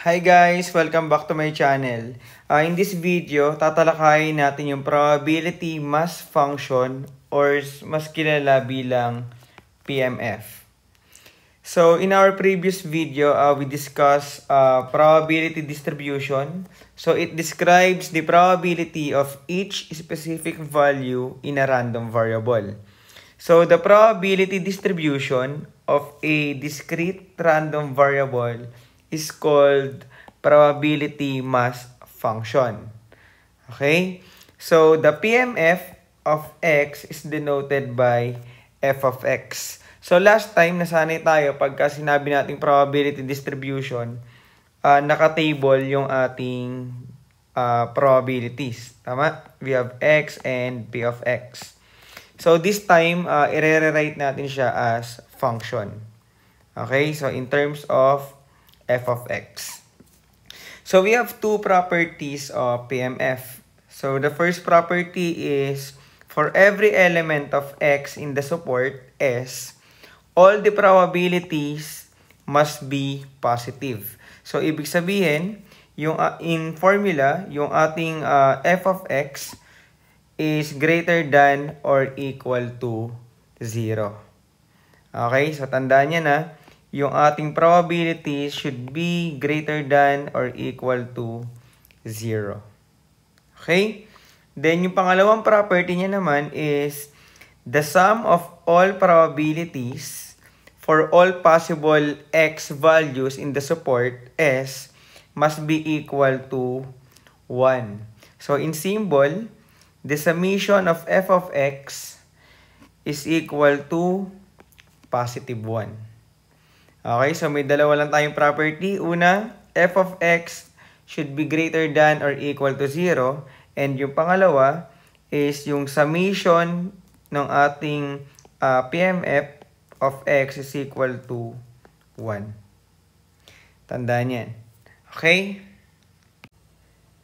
Hi guys! Welcome back to my channel. In this video, tatalakayin natin yung probability mass function or mas kilala bilang PMF. So, in our previous video, we discussed probability distribution. So, it describes the probability of each specific value in a random variable. So, the probability distribution of a discrete random variable is called probability mass function. Okay? So, the PMF of x is denoted by f of x. So, last time, nasanay tayo pagka sinabi nating probability distribution, naka-table yung ating probabilities. Tama? We have x and p of x. So, this time, i-rewrite natin siya as function. Okay? So, in terms of f of x. So, we have two properties of PMF. So, the first property is, for every element of x in the support S, all the probabilities must be positive. So, ibig sabihin, yung in formula, yung ating f of x is greater than or equal to 0. Okay? So, tandaan niya na, yung ating probability should be greater than or equal to 0. Okay? Then, yung pangalawang property niya naman is the sum of all probabilities for all possible x values in the support S must be equal to 1. So, in symbol, the summation of f of x is equal to positive 1. Okay, so may dalawa lang tayong property. Una, f of x should be greater than or equal to 0. And yung pangalawa is yung summation ng ating PMF of x is equal to 1. Tandaan yan. Okay?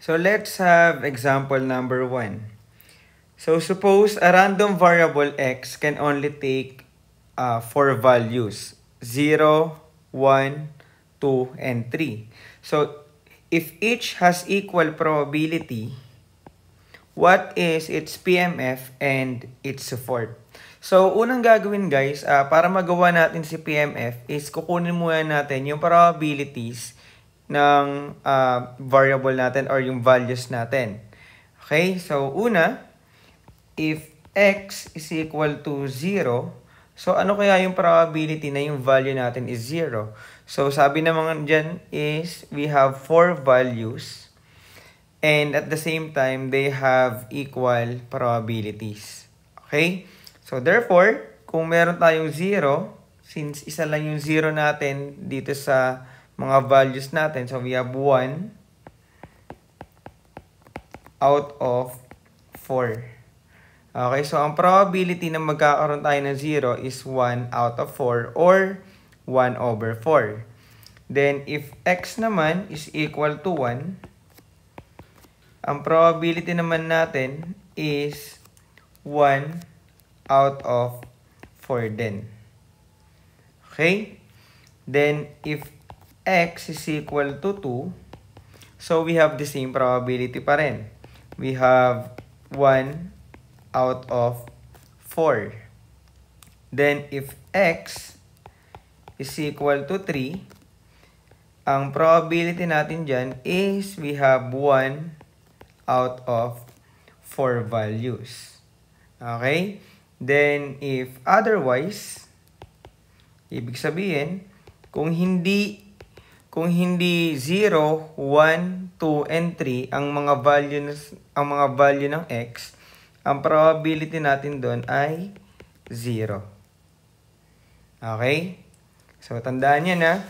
So let's have example number 1. So suppose a random variable x can only take 4 values. 0, 1, 2, and 3. So, if each has equal probability, what is its PMF and its support? So, unang gagawin guys, para magawa natin si PMF is kukunin muna natin yung probabilities ng variable natin or yung values natin. Okay? So, una, if x is equal to 0, so, ano kaya yung probability na yung value natin is 0? So, sabi naman dyan is we have 4 values and at the same time, they have equal probabilities. Okay? So, therefore, kung meron tayong 0, since isa lang yung 0 natin dito sa mga values natin, so we have 1 out of 4. Okay, so ang probability na magkakaroon tayo ng 0 is 1 out of 4 or 1 over 4. Then, if x naman is equal to 1, ang probability naman natin is 1 out of 4 din. Okay? Then, if x is equal to 2, so we have the same probability pa rin. We have 1 out of 4. Then, if x is equal to 3, ang probability natin dyan is we have 1 out of 4 values. Okay? Then, if otherwise, ibig sabihin, kung hindi 0, 1, 2, and 3 ang mga value ng x, ang probability natin doon ay 0. Okay? So, tandaan nyo na,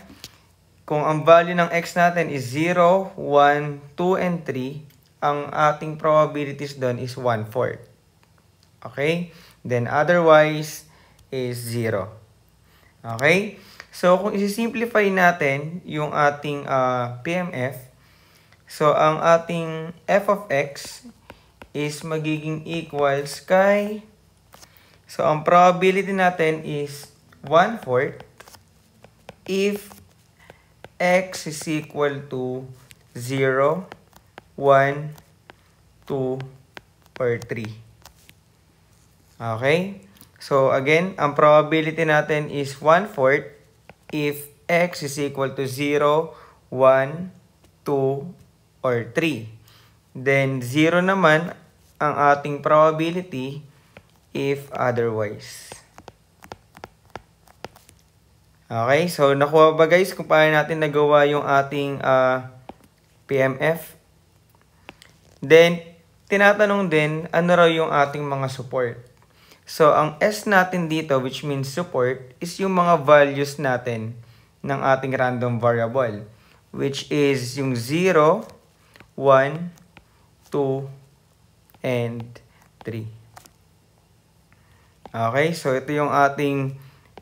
kung ang value ng x natin is 0, 1, 2, and 3, ang ating probabilities doon is 1/4. Okay? Then, otherwise, is 0. Okay? So, kung isi-simplify natin yung ating PMF, so, ang ating f of x is magiging equals kay, so ang probability natin is 1/4 if x is equal to 0, 1, 2, or 3. Okay? So, again, ang probability natin is 1/4 if x is equal to 0, 1, 2, or 3. Then, 0 naman ang ating probability if otherwise. Okay, so nakuha ba guys kung paano natin nagawa yung ating PMF? Then, tinatanong din, ano raw yung ating mga support? So, ang S natin dito, which means support, is yung mga values natin ng ating random variable. Which is yung 0, 1, 2, and 3. Okay, so ito yung ating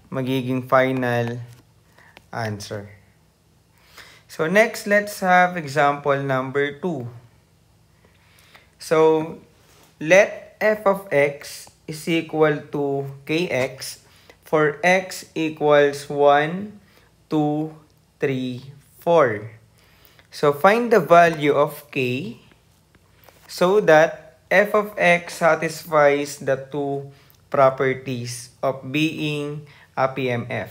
magiging final answer. So next, let's have example number 2. So let f of x is equal to kx for x equals 1, 2, 3, 4. So find the value of k so that f of x satisfies the two properties of being a PMF.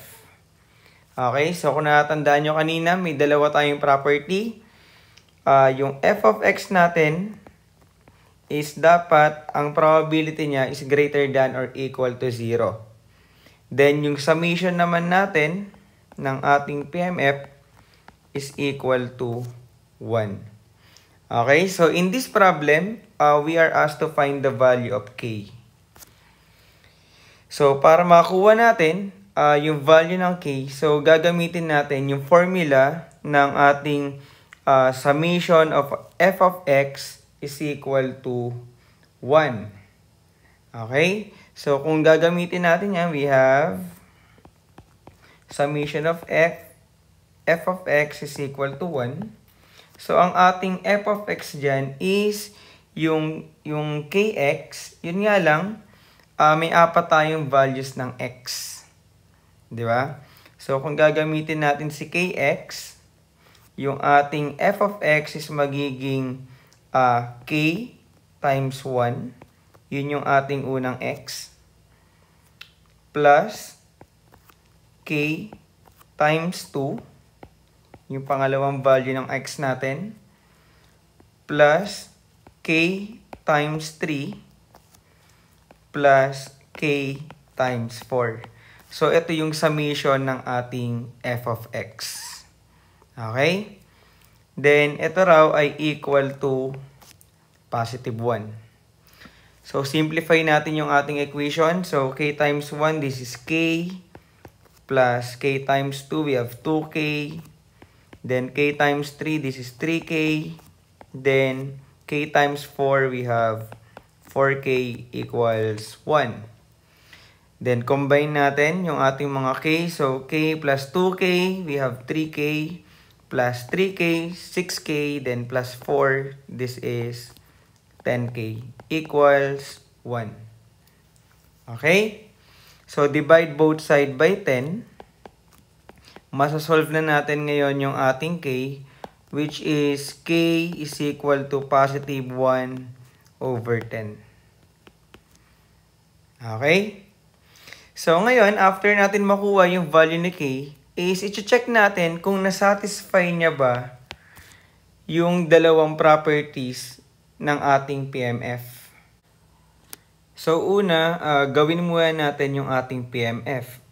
Okay, so kung natatandaan nyo kanina, may dalawa tayong property. Yung f of x natin is dapat, ang probability niya is greater than or equal to 0. Then, yung summation naman natin ng ating PMF is equal to 1. Okay, so in this problem, we are asked to find the value of k. So, para makuha natin yung value ng k, so gagamitin natin yung formula ng ating summation of f of x is equal to 1. Okay? So, kung gagamitin natin yan, we have summation of f of x is equal to 1. So, ang ating f of x dyan is yung kx, yun nga lang, may apat tayong values ng x. Di ba? So, kung gagamitin natin si kx, yung ating f of x is magiging k times 1. Yun yung ating unang x. Plus k times 2. Yung pangalawang value ng x natin. Plus k times 3. Plus k times 4. So, ito yung summation ng ating f of x. Okay? Then, ito raw ay equal to positive 1. So, simplify natin yung ating equation. So, k times 1, this is k. Plus k times 2, we have 2k. Then, k times 3, this is 3k. Then, k times 4, we have 4k equals 1. Then, combine natin yung ating mga k. So, k plus 2k, we have 3k. Plus 3k, 6k, then plus 4, this is 10k, equals 1. Okay? So, divide both side by 10. Masasolve na natin ngayon yung ating k, which is k is equal to positive 1 over 10. Okay? So, ngayon, after natin makuha yung value ni k, is i-check natin kung nasatisfy niya ba yung dalawang properties ng ating PMF. So, una, gawin muna natin yung ating PMF.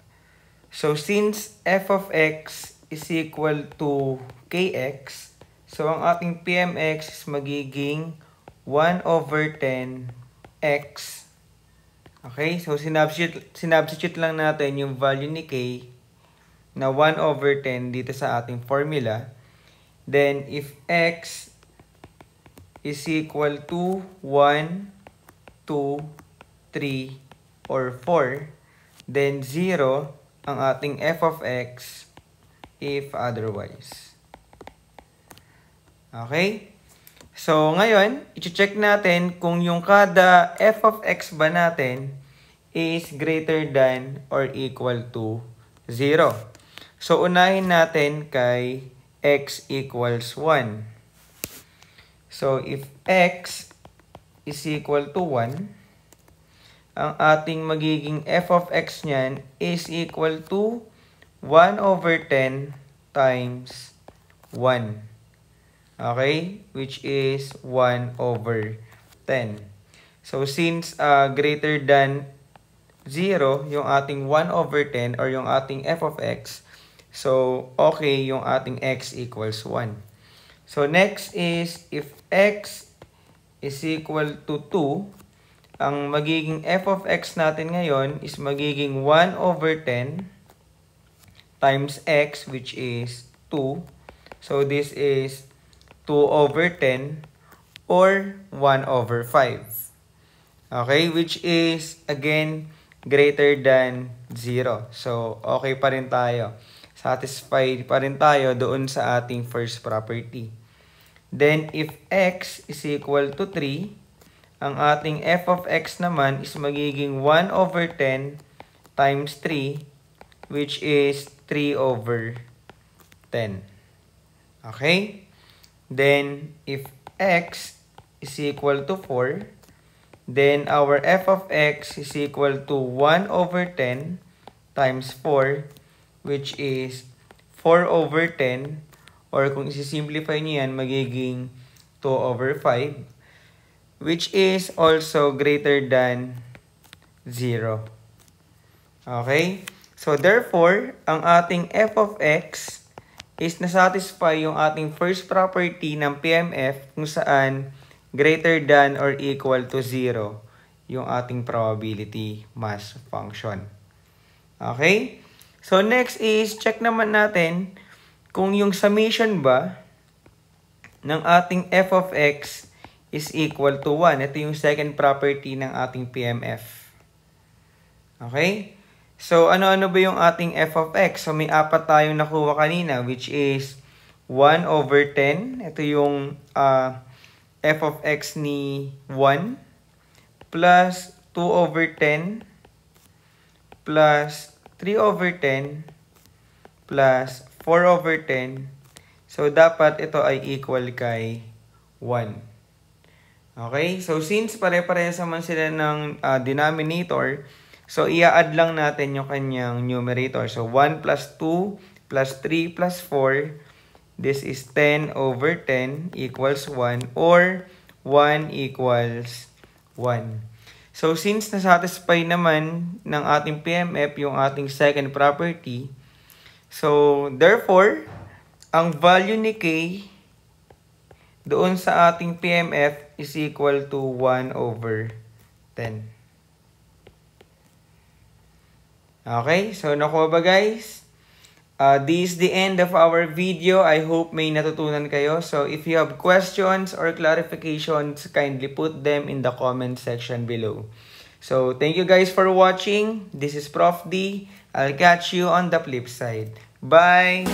So, since f of x is equal to kx, so ang ating PMX is magiging 1 over 10 x. Okay, so sinubstitute lang natin yung value ni k na 1 over 10 dito sa ating formula. Then, if x is equal to 1, 2, 3, or 4, then 0 ang ating f of x if otherwise. Okay? So, ngayon, i-check natin kung yung kada f of x ba natin is greater than or equal to 0. So, unahin natin kay x equals 1. So, if x is equal to 1, ang ating magiging f of x niyan is equal to 1 over 10 times 1. Okay? Which is 1 over 10. So, since greater than 0, yung ating 1 over 10 or yung ating f of x, so, okay yung ating x equals 1. So, next is if x is equal to 2, ang magiging f of x natin ngayon is magiging 1 over 10 times x, which is 2. So, this is 2 over 10 or 1 over 5. Okay, which is, again, greater than 0. So, okay pa rin tayo. Satisfied pa rin tayo doon sa ating first property. Then, if x is equal to 3, ang ating f of x naman is magiging 1 over 10 times 3, which is 3 over 10. Okay? Then, if x is equal to 4, then our f of x is equal to 1 over 10 times 4, which is 4 over 10, or kung isi-simplify niyo yan, magiging 2 over 5, which is also greater than 0. Okay? So, therefore, ang ating f of x is nasatisfy yung ating first property ng PMF kung saan greater than or equal to 0 yung ating probability mass function. Okay? So, next is check naman natin kung yung summation ba ng ating f of x is equal to 1. Ito yung second property ng ating PMF. Okay? So, ano-ano ba yung ating f of x? So, may 4 tayong nakuha kanina, which is 1 over 10. Ito yung f of x ni 1 plus 2 over 10 plus 3 over 10 plus 4 over 10. So, dapat ito ay equal kay 1. Okay? So, since pare-parehas naman sila ng denominator, so i-add lang natin yung kanyang numerator. So, 1 plus 2 plus 3 plus 4, this is 10 over 10 equals 1, or 1 equals 1. So, since nasatisfy naman ng ating PMF yung ating second property, so, therefore, ang value ni k doon sa ating PMF is equal to 1 over 10. Okay, so nakuha ba guys? This is the end of our video. I hope may natutunan kayo. So if you have questions or clarifications, kindly put them in the comment section below. So thank you guys for watching. This is Prof D. I'll catch you on the flip side. Bye!